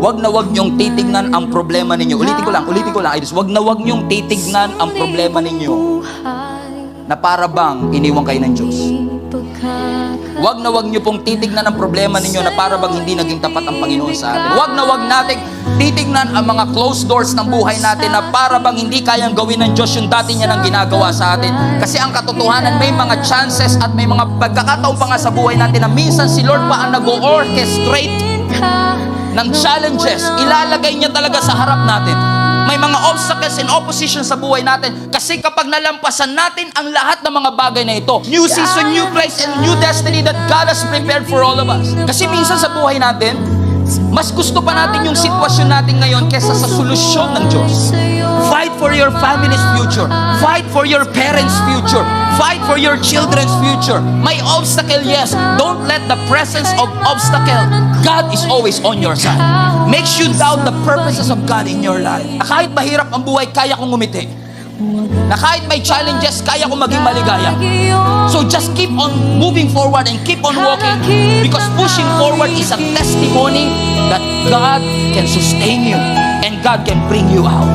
wag na wag niyong titignan ang problema ninyo. Ulitin ko lang, idols. Wag na wag niyong titignan ang problema ninyo na para bang iniwan kayo ng Diyos. Wag na wag niyo pong titignan ang problema ninyo na para bang hindi naging tapat ang Panginoon sa atin. Wag na wag nating titignan ang mga closed doors ng buhay natin na para bang hindi kayang gawin ng Diyos yung dati niya nang ginagawa sa atin. Kasi ang katotohanan, may mga chances at may mga pagkakataon pa nga sa buhay natin na minsan si Lord pa ang nag-o-orchestrate ng challenges. Ilalagay niya talaga sa harap natin. May mga obstacles and opposition sa buhay natin. Kasi kapag nalampasan natin ang lahat ng mga bagay na ito, new season, new place, and new destiny that God has prepared for all of us. Kasi minsan sa buhay natin, mas gusto pa natin yung sitwasyon natin ngayon kesa sa solusyon ng Diyos. Fight for your family's future. Fight for your parents' future. Fight for your children's future. May obstacle, yes. Don't let the presence of obstacle. God is always on your side. Makes you doubt the purposes of God in your life. Na kahit mahirap ang buhay, kaya kong ngumiti. Na kahit may challenges, kaya kong maging maligaya. So just keep on moving forward and keep on walking, because pushing forward is a testimony that God can sustain you and God can bring you out.